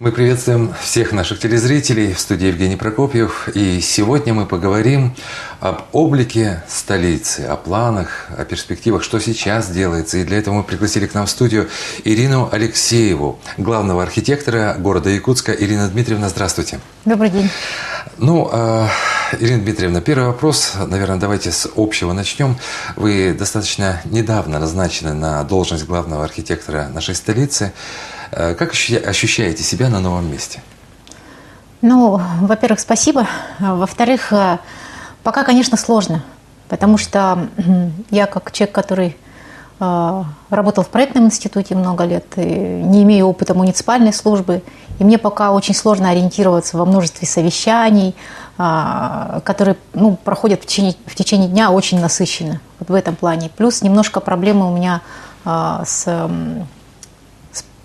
Мы приветствуем всех наших телезрителей в студии Евгений Прокопьев. И сегодня мы поговорим об облике столицы, о планах, о перспективах, что сейчас делается. И для этого мы пригласили к нам в студию Ирину Алексееву, главного архитектора города Якутска. Ирина Дмитриевна, здравствуйте. Добрый день. Ирина Дмитриевна, первый вопрос, наверное, давайте с общего начнем. Вы достаточно недавно назначены на должность главного архитектора нашей столицы. Как ощущаете себя на новом месте? Во-первых, спасибо. Во-вторых, пока, конечно, сложно, потому что я как человек, который работал в проектном институте много лет, и не имею опыта муниципальной службы, и мне пока очень сложно ориентироваться во множестве совещаний, которые проходят в течение дня очень насыщенно, вот в этом плане. Плюс немножко проблемы у меня с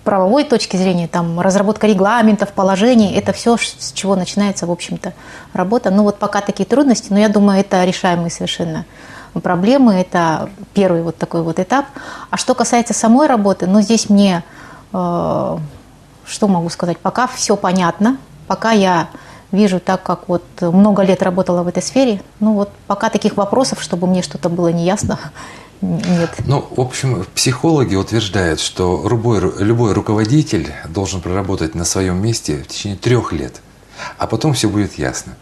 правовой точки зрения, там, разработка регламентов, положений, это все, с чего начинается, в общем-то, работа. Пока такие трудности, но я думаю, это решаемые совершенно проблемы, это первый вот такой вот этап. А что касается самой работы, здесь мне, что могу сказать, пока все понятно, пока я вижу, так как вот много лет работала в этой сфере, пока таких вопросов, чтобы мне что-то было неясно, нет. В общем, психологи утверждают, что любой руководитель должен проработать на своем месте в течение 3 лет, а потом все будет ясно.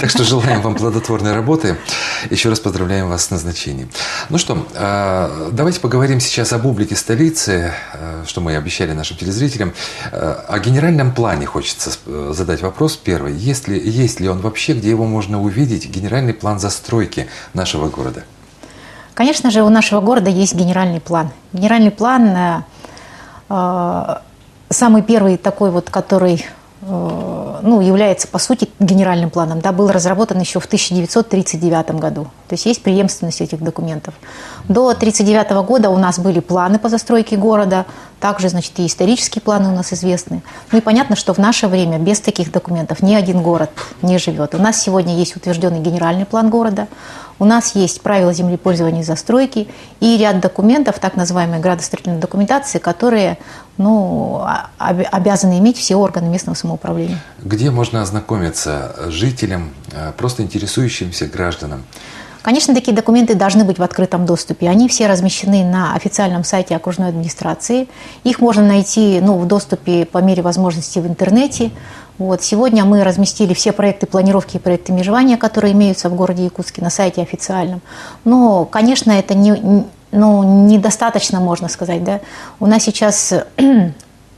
Так что желаем вам плодотворной работы. Еще раз поздравляем вас с назначением. Давайте поговорим сейчас об облике столицы, что мы обещали нашим телезрителям. О генеральном плане хочется задать вопрос первый. Есть ли он вообще, где его можно увидеть, генеральный план застройки нашего города? Конечно же, у нашего города есть генеральный план. Генеральный план самый первый такой вот, который является по сути генеральным планом, был разработан еще в 1939 году. То есть преемственность этих документов. До 1939 года у нас были планы по застройке города, также, и исторические планы у нас известны. И понятно, что в наше время без таких документов ни один город не живет. У нас сегодня есть утвержденный генеральный план города, у нас есть правила землепользования и застройки и ряд документов, так называемой градостроительной документации, которые обязаны иметь все органы местного самоуправления. Где можно ознакомиться жителям, просто интересующимся гражданам? Конечно, такие документы должны быть в открытом доступе. Они все размещены на официальном сайте окружной администрации. Их можно найти в доступе по мере возможности в интернете. Сегодня мы разместили все проекты планировки и проекты межевания, которые имеются в городе Якутске, на сайте официальном. Но, конечно, это недостаточно, можно сказать. Да? У нас сейчас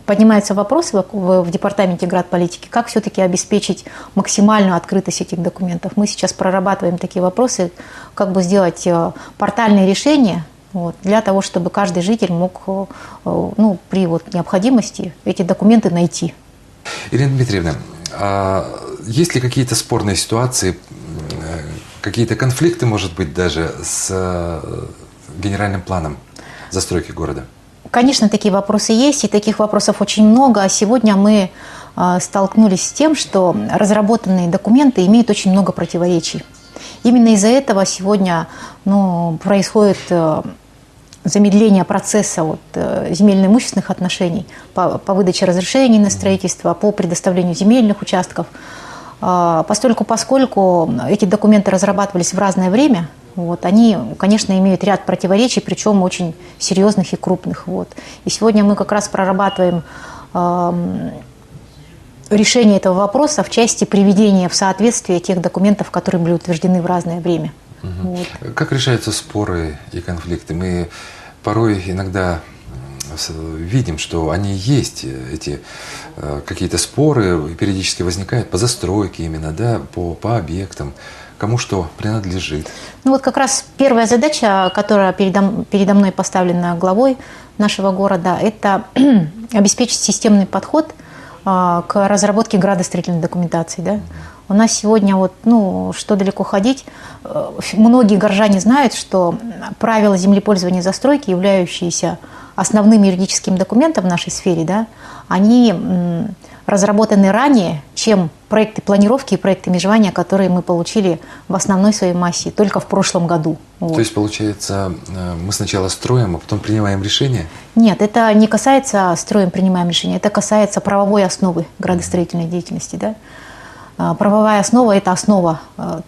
поднимаются вопросы в департаменте градполитики, как все-таки обеспечить максимальную открытость этих документов. Мы сейчас прорабатываем такие вопросы, как бы сделать портальные решения, для того, чтобы каждый житель мог при необходимости эти документы найти. Ирина Дмитриевна, есть ли какие-то спорные ситуации, какие-то конфликты, может быть, даже с генеральным планом застройки города? Конечно, такие вопросы есть, и таких вопросов очень много. Сегодня мы столкнулись с тем, что разработанные документы имеют очень много противоречий. Именно из-за этого сегодня происходит замедление процесса земельно-имущественных отношений по выдаче разрешений на строительство, по предоставлению земельных участков. Поскольку эти документы разрабатывались в разное время, они, конечно, имеют ряд противоречий, причем очень серьезных и крупных. И сегодня мы как раз прорабатываем решение этого вопроса в части приведения в соответствие тех документов, которые были утверждены в разное время. Как решаются споры и конфликты? Мы порой иногда видим, что они есть, эти какие-то споры периодически возникают по застройке именно, по объектам, кому что принадлежит. Как раз первая задача, которая передо мной поставлена главой нашего города, это обеспечить системный подход к разработке градостроительной документации. Да? У нас сегодня, что далеко ходить, многие горожане знают, что правила землепользования и застройки, являющиеся основным юридическим документом в нашей сфере, они разработаны ранее, чем проекты планировки и проекты межевания, которые мы получили в основной своей массе только в прошлом году. Вот. То есть, получается, мы сначала строим, а потом принимаем решение? Нет, это не касается строим, принимаем решения, это касается правовой основы градостроительной деятельности. Да? Правовая основа – это основа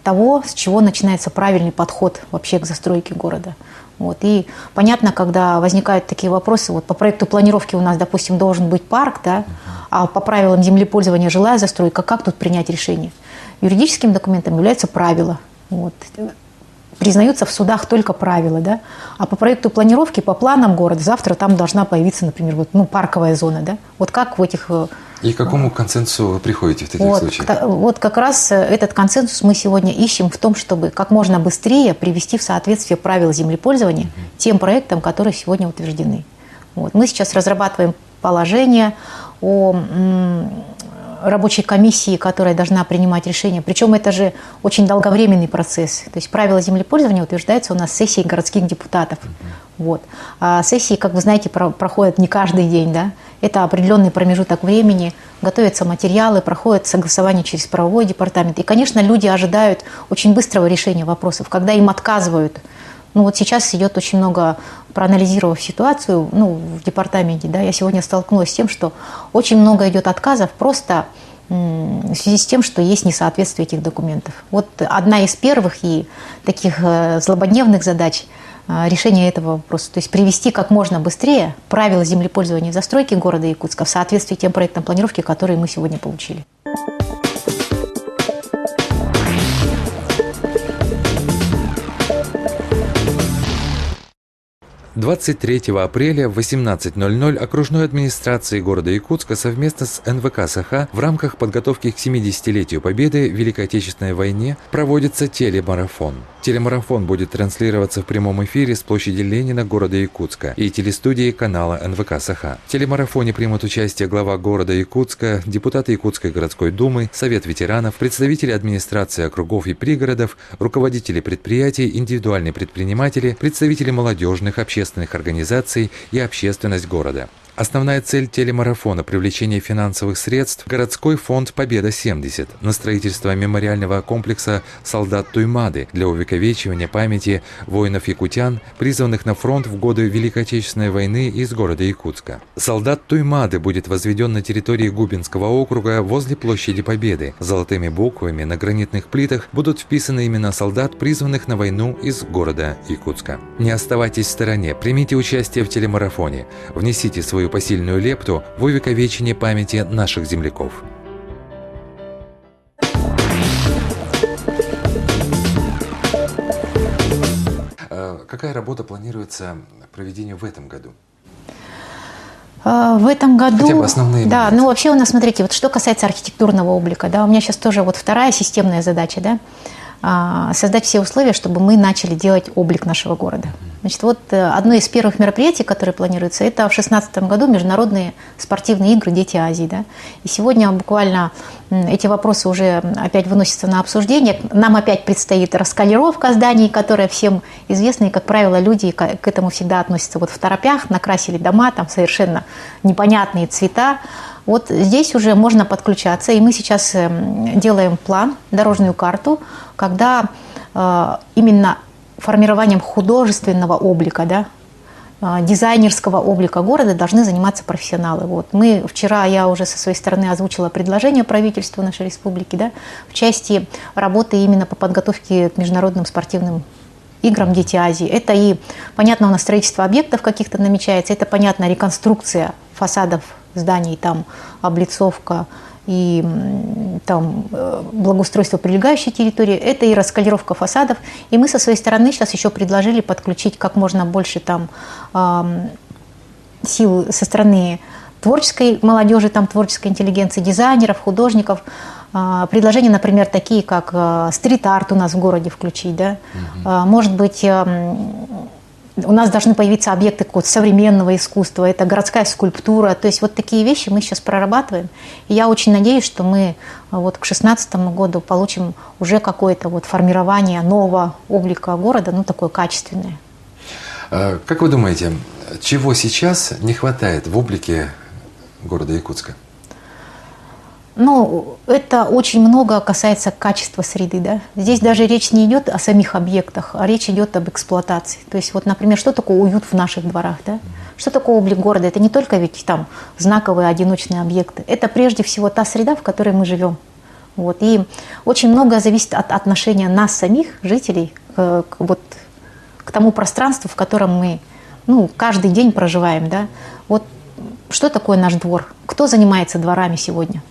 того, с чего начинается правильный подход вообще к застройке города. Вот. И понятно, когда возникают такие вопросы, вот по проекту планировки у нас, допустим, должен быть парк, да, а по правилам землепользования жилая застройка, как тут принять решение? Юридическим документом являются правила. Вот. Признаются в судах только правила, да? А по проекту планировки, по планам города, завтра там должна появиться, например, вот, парковая зона. Да? Вот как в этих... И к какому консенсусу вы приходите в таких случаях? Вот как раз этот консенсус мы сегодня ищем в том, чтобы как можно быстрее привести в соответствие правил землепользования тем проектам, которые сегодня утверждены. Вот. Мы сейчас разрабатываем положение о рабочей комиссии, которая должна принимать решения. Причем это же очень долговременный процесс. То есть правила землепользования утверждаются у нас сессией городских депутатов. Вот. А сессии, как вы знаете, проходят не каждый день. Да? Это определенный промежуток времени, готовятся материалы, проходит согласование через правовой департамент. И, конечно, люди ожидают очень быстрого решения вопросов, когда им отказывают. Ну вот сейчас идет очень много, проанализировав ситуацию в департаменте, да, я сегодня столкнулась с тем, что очень много идет отказов просто в связи с тем, что есть несоответствие этих документов. Вот одна из первых и таких злободневных задач решения этого вопроса, то есть привести как можно быстрее правила землепользования и застройки города Якутска в соответствии тем проектам планировки, которые мы сегодня получили. 23 апреля в 18:00 окружной администрацией города Якутска совместно с НВК «Саха» в рамках подготовки к 70-летию Победы в Великой Отечественной войне проводится телемарафон. Телемарафон будет транслироваться в прямом эфире с площади Ленина города Якутска и телестудии канала НВК «Саха». В телемарафоне примут участие глава города Якутска, депутаты Якутской городской думы, Совет ветеранов, представители администрации округов и пригородов, руководители предприятий, индивидуальные предприниматели, представители молодежных, общественных организаций и общественность города. Основная цель телемарафона – привлечение финансовых средств в городской фонд «Победа-70» на строительство мемориального комплекса «Солдат Туймады» для увековечивания памяти воинов-якутян, призванных на фронт в годы Великой Отечественной войны из города Якутска. «Солдат Туймады» будет возведен на территории Губинского округа возле площади Победы. Золотыми буквами на гранитных плитах будут вписаны имена солдат, призванных на войну из города Якутска. Не оставайтесь в стороне, примите участие в телемарафоне, внесите свою посильную лепту в увековечение памяти наших земляков. Какая работа планируется к проведению в этом году? В этом году, хотя бы основные моменты. Да, вообще у нас, смотрите, вот что касается архитектурного облика, да, у меня сейчас тоже вот вторая системная задача, да, создать все условия, чтобы мы начали делать облик нашего города. Значит, вот одно из первых мероприятий, которое планируется, это в 2016 году международные спортивные игры «Дети Азии». Да? И сегодня буквально эти вопросы уже опять выносятся на обсуждение. Нам опять предстоит раскалировка зданий, которая всем известна. И, как правило, люди к этому всегда относятся вот в торопях, накрасили дома, там совершенно непонятные цвета. Вот здесь уже можно подключаться, и мы сейчас делаем план, дорожную карту, когда именно формированием художественного облика, да, дизайнерского облика города должны заниматься профессионалы. Вот. Вчера я уже со своей стороны озвучила предложение правительству нашей республики, да, в части работы именно по подготовке к международным спортивным играм «Дети Азии». Это и, понятно, у нас строительство объектов каких-то намечается, это, понятно, реконструкция фасадов зданий, там облицовка и там благоустройство прилегающей территории, это и раскалировка фасадов. И мы со своей стороны сейчас еще предложили подключить как можно больше там сил со стороны творческой молодежи, там творческой интеллигенции, дизайнеров, художников. Предложения, например, такие, как стрит-арт у нас в городе включить, да? Может быть, у нас должны появиться объекты какого-то современного искусства, это городская скульптура. То есть вот такие вещи мы сейчас прорабатываем. И я очень надеюсь, что мы вот к 2016 году получим уже какое-то вот формирование нового облика города, такое качественное. Как вы думаете, чего сейчас не хватает в облике города Якутска? Ну, это очень много касается качества среды, да. Здесь даже речь не идет о самих объектах, а речь идет об эксплуатации. То есть, вот, например, что такое уют в наших дворах, да? Что такое облик города? Это не только ведь там знаковые одиночные объекты. Это прежде всего та среда, в которой мы живем. Вот. И очень многое зависит от отношения нас самих, жителей, к тому пространству, в котором мы, ну, каждый день проживаем, да. Вот что такое наш двор? Кто занимается дворами сегодня?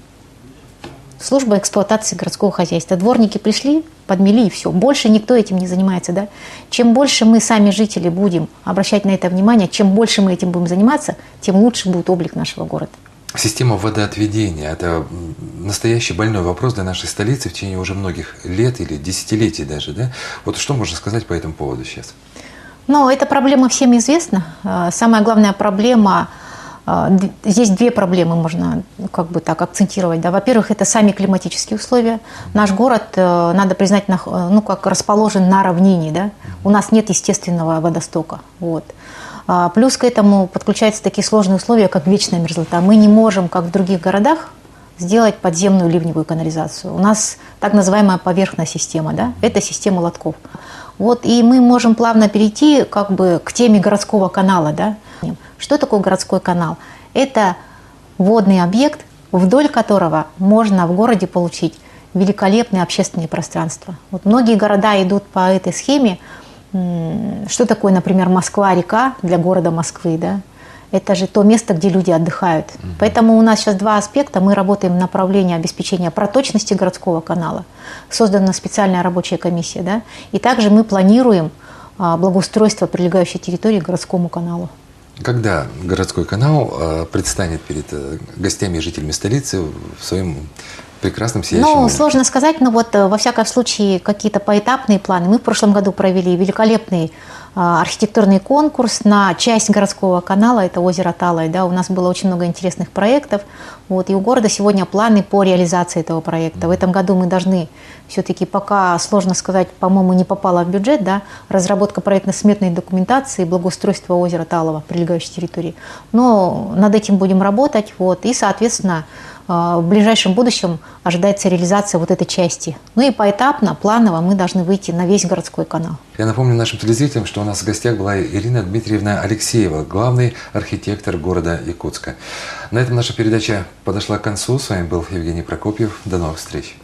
Служба эксплуатации городского хозяйства. Дворники пришли, подмели и все. Больше никто этим не занимается. Да? Чем больше мы сами, жители, будем обращать на это внимание, чем больше мы этим будем заниматься, тем лучше будет облик нашего города. Система водоотведения – это настоящий больной вопрос для нашей столицы в течение уже многих лет или десятилетий даже. Да? Вот что можно сказать по этому поводу сейчас? Ну, эта проблема всем известна. Самая главная проблема – здесь две проблемы можно как бы так акцентировать. Да. Во-первых, это сами климатические условия. Наш город, надо признать, ну, как расположен на равнине. Да. У нас нет естественного водостока. Вот. Плюс к этому подключаются такие сложные условия, как вечная мерзлота. Мы не можем, как в других городах, сделать подземную ливневую канализацию. У нас так называемая поверхная система. Да. Это система лотков. Вот, и мы можем плавно перейти как бы к теме городского канала. Да. Что такое городской канал? Это водный объект, вдоль которого можно в городе получить великолепные общественные пространства. Вот многие города идут по этой схеме. Что такое, например, Москва-река для города Москвы? Да? Это же то место, где люди отдыхают. Поэтому у нас сейчас два аспекта. Мы работаем в направлении обеспечения проточности городского канала. Создана специальная рабочая комиссия. Да? И также мы планируем благоустройство прилегающей территории к городскому каналу. Когда городской канал предстанет перед гостями и жителями столицы в своем прекрасном сияющем Ну, облике? сложно сказать, но вот во всяком случае какие-то поэтапные планы. Мы в прошлом году провели великолепный архитектурный конкурс на часть городского канала, это озеро Талой. Да, у нас было очень много интересных проектов. Вот, и у города сегодня планы по реализации этого проекта. В этом году мы должны все-таки, пока сложно сказать, по-моему, не попало в бюджет, да, разработка проектно-сметной документации, благоустройство озера Талова, прилегающей территории. Но над этим будем работать. Вот, и, соответственно, в ближайшем будущем ожидается реализация вот этой части. Ну и поэтапно, планово мы должны выйти на весь городской канал. Я напомню нашим телезрителям, что у нас в гостях была Ирина Дмитриевна Алексеева, главный архитектор города Якутска. На этом наша передача подошла к концу. С вами был Евгений Прокопьев. До новых встреч.